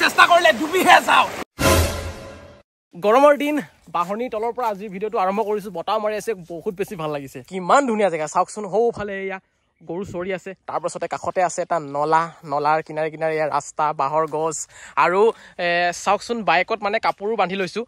চেষ্টা কৰিলে ডুবিহে যাও গৰমৰ দিন বাহনীৰ তলৰ পৰা আজি ভিডিঅ'টো আৰম্ভ কৰিছো বতাহ মাৰি আছে বহুত বেছি ভাল লাগিছে কিমান ধুনীয়া জেগা চাওকচোন সৌফালে এয়া গৰু চৰি আছে তাৰ পাছতে কাষতে আছে এটা নলাৰ কিনাৰে কিনাৰে ৰাস্তা বাহৰ গছ আৰু চাওকচোন বাইকত মানে কাপোৰো বান্ধি লৈছো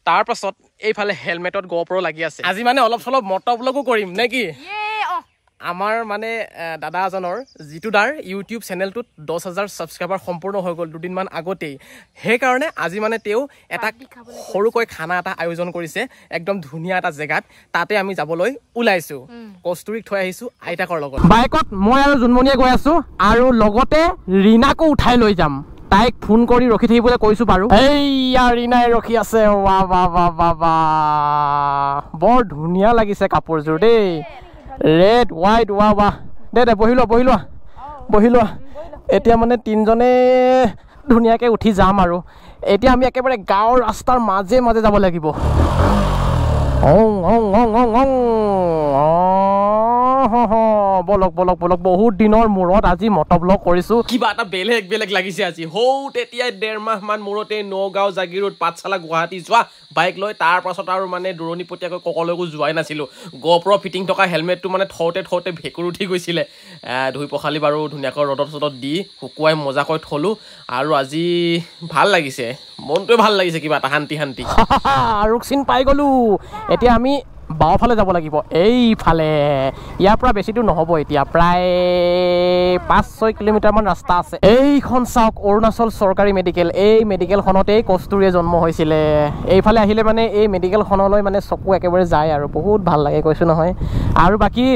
তাৰ পাছত এইফালে হেলমেটত গোপ্ৰ লাগি আছে আজি মানে অলপ চলপ মটৰ ব্লগো কৰিম নে কি আমাৰ মানে দাদা এজনৰ জিতু দাৰ ইউটিউব চেনেলটোত 10,000 ছাবস্ক্ৰাইবাৰ সম্পূৰ্ণ হৈ গ'ল দুদিনমান আগতেই সেইকাৰণে আজি মানে তেওঁ এটা সৰুকৈ খানা এটা আয়োজন কৰিছে একদম ধুনীয়া এটা জেগাত তাতে আমি যাবলৈ ওলাইছো কস্তুৰীক থৈ আহিছো আইতাকৰ লগত বাইকত মই আৰু জুনমণিয়ে গৈ আছো আৰু লগতে ৰীনাকো উঠাই লৈ যাম তাইক ফোন কৰি ৰখি থাকিবলৈ কৈছো বাৰু এইয়া ৰীনাই ৰখি আছে ৱা ৱা ৱা ৱা ৱা বৰ ধুনীয়া লাগিছে কাপোৰযোৰ দেই ৰেড হোৱাইট ৱা ৱা দে বহি লোৱা এতিয়া মানে তিনজনে ধুনীয়াকৈ উঠি যাম আৰু এতিয়া আমি একেবাৰে গাঁৱৰ ৰাস্তাৰ মাজে মাজে যাব লাগিব বলক বহুত দিনৰ মূৰত আজি মটৰ ব্লগ কৰিছো কিবা এটা বেলেগ লাগিছে আজি তেতিয়াই 1.5 মাহ মান মূৰতে নগাঁও জাগিৰোড পাঠশালা গুৱাহাটী যোৱা বাইক লৈ তাৰ পাছত আৰু মানে দূৰণিপতীয়াকৈ ককলৈকো যোৱাই নাছিলো গোপ্ৰ ফিটিং থকা হেলমেটটো মানে থওঁতে ভেঁকুৰ উঠি গৈছিলে ধুই পখালি বাৰু ধুনীয়াকৈ ৰ'দত দি শুকুৱাই মজাকৈ থলো আৰু আজি ভাল লাগিছে মনটোৱে ভাল লাগিছে কিবা এটা শান্তি আৰু চিন পাই গলো এতিয়া আমি বাওঁফালে যাব লাগিব এইফালে ইয়াৰ পৰা বেছি দূৰ নহ'ব এতিয়া প্ৰায় 5-6 কিলোমিটাৰমান ৰাস্তা আছে এইখন চাওক অৰুণাচল চৰকাৰী মেডিকেল এই মেডিকেলখনতেই কস্তুৰীয়ে জন্ম হৈছিলে এইফালে আহিলে মানে এই মেডিকেলখনলৈ মানে চকু একেবাৰে যায় আৰু বহুত ভাল লাগে কৈছোঁ নহয় আৰু বাকী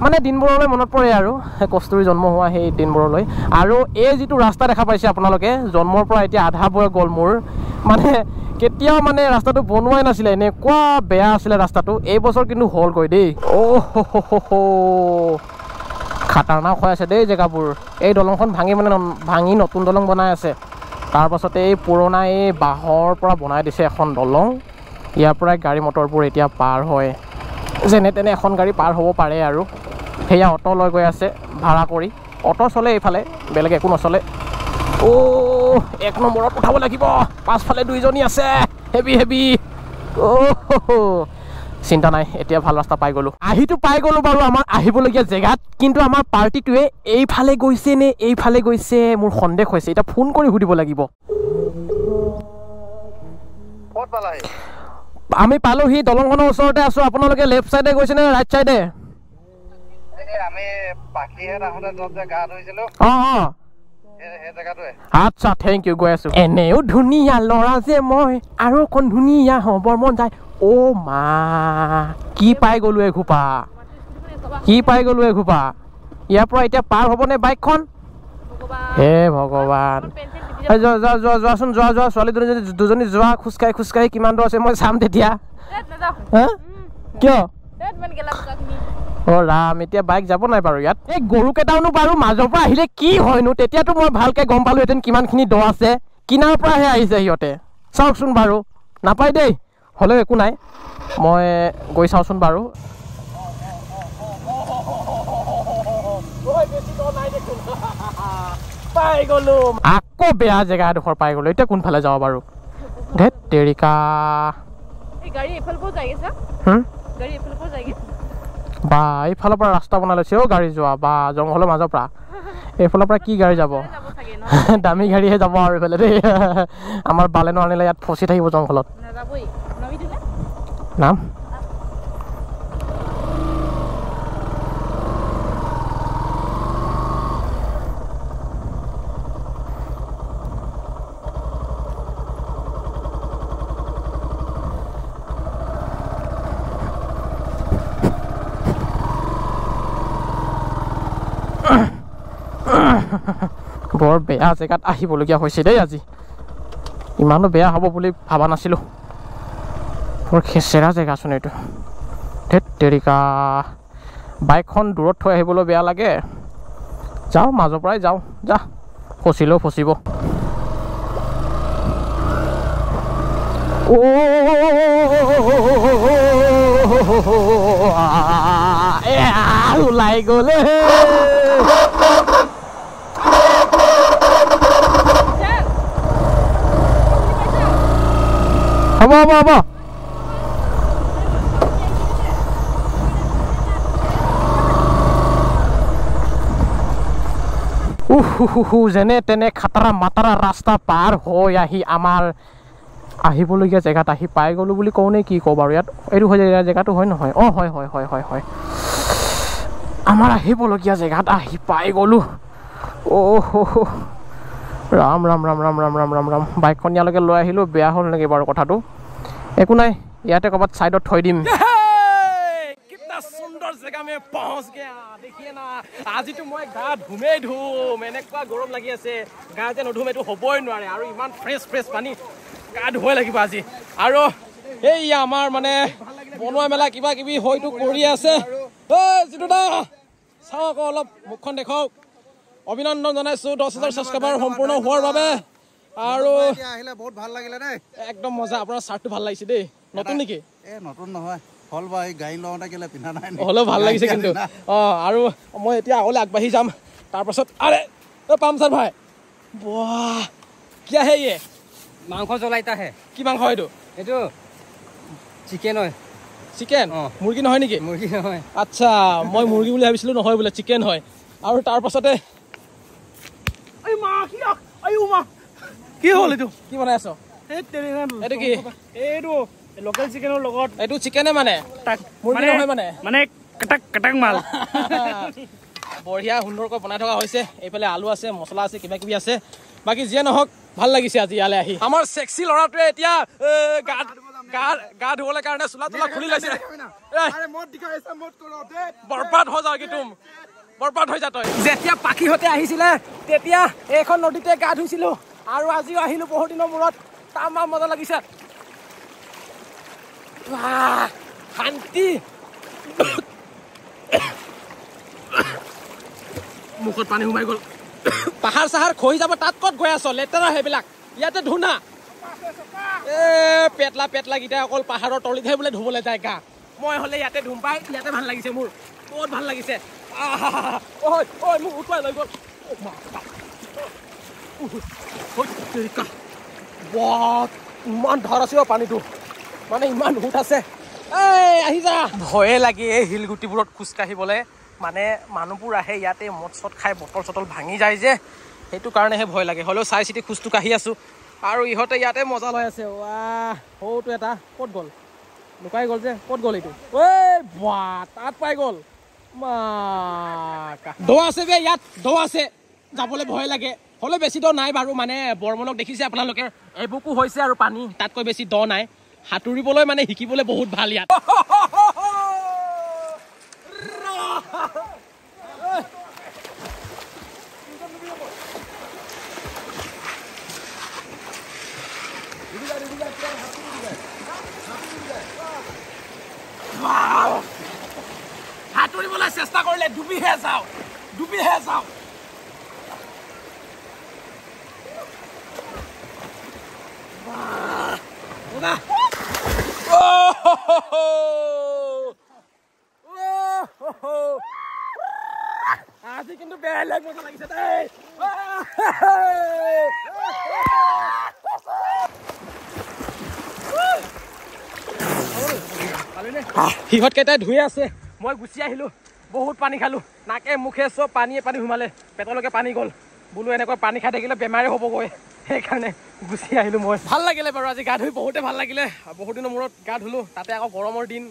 মানে দিনবোৰলৈ মনত পৰে আৰু কস্তুৰী জন্ম হোৱা সেই দিনবোৰলৈ আৰু এই যিটো ৰাস্তা দেখা পাইছে আপোনালোকে জন্মৰ পৰা এতিয়া আধা বয়স গ'ল মোৰ মানে কেতিয়াও মানে ৰাস্তাটো বনোৱাই নাছিলে এনেকুৱা বেয়া আছিলে ৰাস্তাটো এই বছৰ কিন্তু হ'লগৈ দেই খাটাৰনাক হৈ আছে দেই জেগাবোৰ এই দলংখন ভাঙি নতুন দলং বনাই আছে তাৰ পাছতে এই পুৰণা এই বাঁহৰ পৰা বনাই দিছে এখন দলং ইয়াৰ পৰাই গাড়ী মটৰবোৰ এতিয়া পাৰ হয় যেনে তেনে এখন গাড়ী পাৰ হ'ব পাৰে আৰু সেয়া অটো লৈ গৈ আছে ভাড়া কৰি অটো চলে এইফালে বেলেগ একো নচলে এক নম্বৰত উঠাব লাগিব পাছফালে দুইজনী আছে হেভি চিন্তা নাই এতিয়া ভাল ৰাস্তা পাই গ'লো বাৰু আমাৰ আহিবলগীয়া জেগাত কিন্তু আমাৰ পাৰ্টিটোৱে এইফালে গৈছে নে এইফালে গৈছে মোৰ সন্দেহ হৈছে এতিয়া ফোন কৰি সুধিব লাগিব আমি পালোহি দলংখনৰ ওচৰতে আছো আপোনালোকে লেফ্ট চাইডে গৈছে নে ৰাইট চাইডে আচ্ছা থেংক ইউ গৈ আছো এনেও ধুনীয়া ল'ৰা যে মই আৰু অকণ ধুনীয়া হ'বৰ মন যায় মা কি পাই গ'লো এঘোপা ইয়াৰ পৰা এতিয়া পাৰ হ'বনে বাইকখন হে ভগৱান যোৱাচোন যোৱা ছোৱালী দুজনী যোৱা খোজকাঢ়ি কিমান দূৰ আছে মই চাম তেতিয়া কিয় ৰাম এতিয়া বাইক যাব নাই বাৰু ইয়াত এই গৰুকেইটাওনো বাৰু মাজৰ পৰা আহিলে কি হয়নো তেতিয়াতো মই ভালকৈ গম পালোহেঁতেন কিমানখিনি দ আছে কিনাৰ পৰাহে আহিছে সিহঁতে চাওকচোন বাৰু নাপায় দেই হ'লেও একো নাই মই গৈ চাওঁচোন বাৰু পাই গ'লো আকৌ বেয়া জেগা এডোখৰ পাই গ'লো এতিয়া কোনফালে যাওঁ বাৰু ধেত তেৰিকা বা এইফালৰ পৰা ৰাস্তা বনাই লৈছে গাড়ী যোৱা বা জংঘলৰ মাজৰ পৰা এইফালৰ পৰা কি গাড়ী যাব দামী গাড়ীহে যাব আৰু এইফালে দেই আমাৰ বালেনো আনিলে ইয়াত ফচি থাকিব জংঘলত নাম বৰ বেয়া জেগাত আহিবলগীয়া হৈছে দেই আজি ইমানো বেয়া হ'ব বুলি ভাবা নাছিলোঁ বৰ খেচেৰা জেগাচোন এইটো ধেত তেৰিকা বাইকখন দূৰত থৈ আহিবলৈ বেয়া লাগে যাওঁ মাজৰ পৰাই যাওঁ যা ফচিলেও ফচিব ওলাই গ'লে হ'ব হ'ব হ'ব যেনে তেনে খাটাৰা মাটাৰা ৰাস্তা পাৰ হৈ আহি আমাৰ আহিবলগীয়া জেগাত আহি পাই গ'লো বুলি কওঁ নে কি কওঁ বাৰু ইয়াত এইটো হৈ যায় জেগাটো হয় নহয় অঁ হয় হয় হয় হয় হয় আমাৰ আহিবলগীয়া জেগাত আহি পাই গ'লো ৰাম ৰাম ৰাম ৰাম ৰাম ৰাম ৰাম ৰাম বাইকখন ইয়ালৈকে লৈ আহিলোঁ বেয়া হ'ল নেকি বাৰু কথাটো একো নাই ইয়াতে ক'ৰবাত ছাইডত থৈ দিম সুন্দৰ জেগা মে পहुঁচ গয়া দেখিয়ে না আজিতো মই গা ধুমেই ধুম এনেকুৱা গৰম লাগি আছে গা যে নুধুম এইটো হ'বই নোৱাৰে আৰু ইমান ফ্ৰেছ ফ্ৰেছ পানী গা ধুবই লাগিব আজি আৰু এইয়া আমাৰ মানে বনোৱা মেলা কিবা কিবি হয়তো কৰি আছে যিটো দা চাওঁ আকৌ অলপ মুখখন দেখাওক অভিনন্দন জনাইছোঁ 10,000 ছাবস্ক্ৰাইবাৰ সম্পূৰ্ণ হোৱাৰ বাবে আৰু আহিলে বহুত ভাল লাগিলে দেই একদম মজা আপোনাৰ চাৰ্টটো ভাল লাগিছে দেই নতুন নেকি নতুন নহয় হল বা এই গাড়ী লওঁতে কেলে পিন্ধা নাই হ'লেও ভাল লাগিছে কিন্তু আৰু মই এতিয়া আগলৈ আগবাঢ়ি যাম তাৰপাছত আৰে পামচাৰ ভাই বাহ কি আহে ইয়ে মাংস জ্বলাইতা হে কি মাংস এইটো এইটো চিকেন হয় চিকেন মুৰ্গী নহয় নেকি মুৰ্গী নহয় আচ্ছা মই মুৰ্গী বুলি ভাবিছিলোঁ নহয় বোলে চিকেন হয় আৰু তাৰপাছতে কি হ'ল এইটো কি বনাই আছ এইটো কি এইটো লোকেল চিকেনৰ লগত এইটো চিকেনে মানে মুৰ্গী নহয় মানে মানে কটাক কটাক মাল বঢ়িয়া সুন্দৰকৈ বনাই থকা হৈছে এইফালে আলু আছে মছলা আছে কিবা কিবি আছে বাকী যিয়ে নহওক ভাল লাগিছে আজি ইয়ালৈ আহি আমাৰ সেক্সি ল'ৰাটোৱে এতিয়া গা ধুবলৈ কাৰণে চোলা তোলা খুলি লৈছে বৰবাদ হৈ যাও কি তুম বৰবাদ হৈ যা তই যেতিয়া পাখিহঁতে আহিছিলে তেতিয়া এইখন নদীতে গা ধুইছিলো আৰু আজিও আহিলো বহুত দিনৰ মূৰত তামাম মজা লাগিছে শান্তি মুখত পানী সোমাই গ'ল পাহাৰ চাহাৰ খহি যাব তাত ক'ত গৈ আছ লেতেৰা সেইবিলাক ইয়াতে ধুনা পেটলা পেটলা কেইটা অকল পাহাৰৰ তলিতহে বোলে ধুবলৈ যায় গা মই হ'লে ইয়াতে ধুম পাই ইয়াতে ভাল লাগিছে মোৰ বহুত ভাল লাগিছে মোক উঠুৱাই লৈ গ'ল ইমান ধাৰ আছে পানীটো মানে ইমান সুত আছে আহি যা ভয়ে লাগে এই শিলগুটিবোৰত খোজকাঢ়িবলৈ মানে মানুহবোৰ আহে ইয়াতে মদ চদ খাই বটল চটল ভাঙি যায় যে সেইটো কাৰণেহে ভয় লাগে হ'লেও চাই চিতি খোজটো কাঢ়ি আছোঁ আৰু ইহঁতে ইয়াতে মজা লৈ আছে সৰুটো এটা ক'ত গ'ল লুকাই গ'ল যে ক'ত গ'ল এইটো তাত পাই গ'ল দ আছে বে ইয়াত দ আছে যাবলৈ ভয় লাগে হ'লেও বেছি দ নাই বাৰু মানে বৰমলক দেখিছে আপোনালোকে এবুকু হৈছে আৰু পানী তাতকৈ বেছি দ নাই সাঁতুৰিবলৈ মানে শিকিবলৈ বহুত ভাল ইয়াত সাঁতুৰিবলৈ চেষ্টা কৰিলে ডুবিহে যাওঁ আজি কিন্তু বেলেগ মজা লাগিছে দেই সিহঁত কেইটাই ধুই আছে মই গুচি আহিলো বহুত পানী খালো নাকে মুখে চব পানীয়ে পানী সোমালে পেটলৈকে পানী গ'ল বোলো এনেকৈ পানী খাই থাকিলে বেমাৰে হ'বগৈ সেইকাৰণে গুচি আহিলো মই ভাল লাগিলে বাৰু আজি গা ধুই বহুতে ভাল লাগিলে বহুত দিনৰ মূৰত গা ধুলো তাতে আকৌ গৰমৰ দিন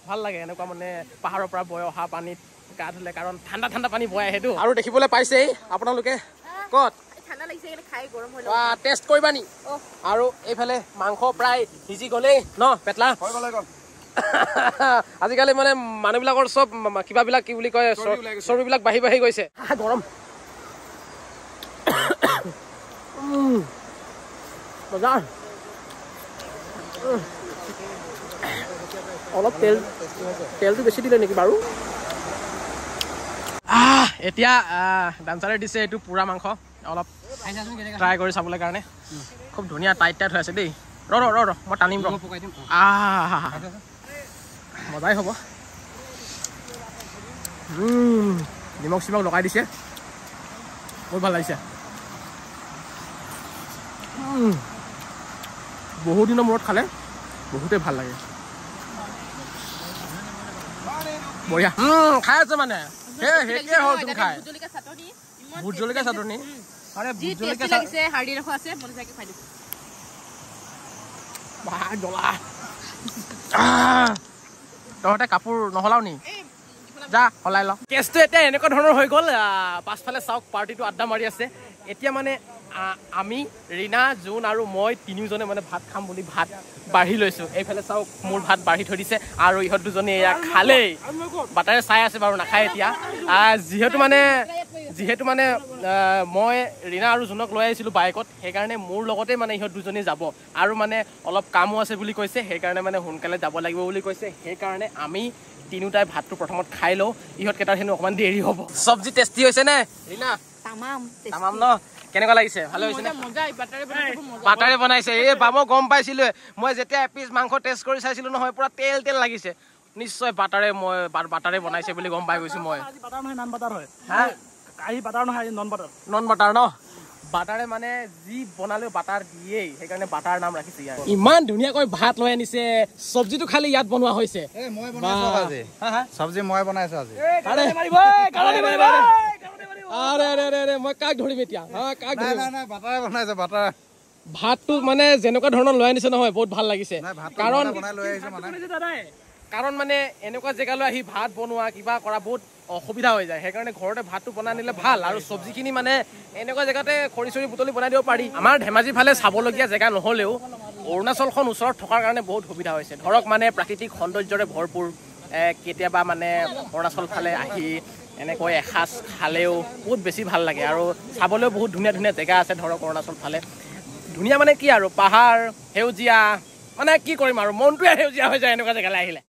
ভাল লাগে এনেকুৱা মানে পাহাৰৰ পৰা বৈ অহা পানীত গা ধুলে কাৰণ ঠাণ্ডা ঠাণ্ডা পানী বৈ আহেতো আৰু দেখিবলৈ পাইছেই আপোনালোকে ক'ত টেষ্ট কৰিবা নি আৰু এইফালে মাংস প্ৰায় সিজি গ'লেই ন পেটলা আজিকালি মানে মানুহবিলাকৰ চব কিবাবিলাক কি বুলি কয় চৰ্বিবিলাক বাঢ়ি বাঢ়ি গৈছে গৰম মজা অলপ তেলটো বেছি দিলে নেকি বাৰু এতিয়া ডান্সাৰে দিছে এইটো পুৰা মাংস অলপ ট্ৰাই কৰি চাবলৈ কাৰণে খুব ধুনীয়া টাইট টাইট হৈ আছে দেই ৰ মই টানিম ৰ মজাই হ'ব নিমখ চিমখ লগাই দিছে বহুত ভাল লাগিছে বহুত দিনৰ মূৰত খালে বহুতেই ভাল লাগে বঢ়িয়া খাই আছে মানে হেকে হ'ল তুমি খাই ভোট জলকীয়া চাটনি আৰে ভোট জলকীয়া লাগিছে হাৰ্ডি ৰাখো আছে মনে যাকে খাই দিও বা জ্বলা তহঁতে কাপোৰ নহলাও নি যা হলাই ল কেছটো এতিয়া এনেকুৱা ধৰণৰ হৈ গ'ল পাছফালে চাওক পাৰ্টিটো আড্ডা মাৰি আছে এতিয়া মানে আমি ৰীনা জোন আৰু মই তিনিওজনে মানে ভাত খাম বুলি ভাত বাঢ়ি লৈছোঁ এইফালে চাওক মোৰ ভাত বাঢ়ি থৈ দিছে আৰু ইহঁত দুজনে এয়া খালেই বাটাৰে চাই আছে বাৰু নাখায় এতিয়া যিহেতু মানে মই ৰীনা আৰু জোনক লৈ আহিছিলোঁ বাইকত সেইকাৰণে মোৰ লগতে মানে ইহঁত দুজনী যাব আৰু মানে অলপ কামো আছে বুলি কৈছে সেইকাৰণে মানে সোনকালে যাব লাগিব বুলি কৈছে সেইকাৰণে আমি তিনিওটাই ভাতটো প্ৰথমত খাই লওঁ ইহঁতকেইটাৰ হেনো অকণমান দেৰি হ'ব চব্জি টেষ্টি হৈছে নে ৰীনা তামাম ন কেনেকুৱা লাগিছে ভালে হৈছে নে বাটাৰে বনাইছে এই মই গম পাইছিলোঁ মই যেতিয়া এপিচ মাংস টেষ্ট কৰি চাইছিলোঁ নহয় পুৰা তেল তেল লাগিছে নিশ্চয় বাটাৰে বনাইছে বুলি গম পাই গৈছোঁ মই নন বাটাৰ ন বাটাৰে মানে যি বনালেও বাটাৰ দিয়েই সেইকাৰণে বাটাৰ নাম ৰাখিছে ইয়াৰ ইমান ধুনীয়াকৈ ভাত লৈ আনিছে চব্জিটো খালি ইয়াত বনোৱা হৈছে চব্জি মই বনাইছো আজি মই কাক ধৰিম এতিয়া বাটাৰে বনাইছো বাটাৰ ভাতটো মানে যেনেকুৱা ধৰণৰ লৈ আনিছে নহয় বহুত ভাল লাগিছে কাৰণ মানে এনেকুৱা জেগালৈ আহি ভাত বনোৱা কিবা কৰা বহুত অসুবিধা হৈ যায় সেইকাৰণে ঘৰতে ভাতটো বনাই নিলে ভাল আৰু চব্জিখিনি মানে এনেকুৱা জেগাতে খৰি চৰি বুটলি বনাই দিব পাৰি আমাৰ ধেমাজিৰ ফালে চাবলগীয়া জেগা নহ'লেও অৰুণাচলখন ওচৰত থকাৰ কাৰণে বহুত সুবিধা হৈছে ধৰক মানে প্ৰাকৃতিক সৌন্দৰ্যৰে ভৰপূৰ কেতিয়াবা মানে অৰুণাচল ফালে আহি এনেকৈ এসাঁজ খালেও বহুত বেছি ভাল লাগে আৰু চাবলৈও বহুত ধুনীয়া ধুনীয়া জেগা আছে ধৰক অৰুণাচল ফালে ধুনীয়া মানে কি আৰু পাহাৰ সেউজীয়া মানে কি কৰিম আৰু মনটোৱে সেউজীয়া হৈ যায় এনেকুৱা জেগালৈ আহিলে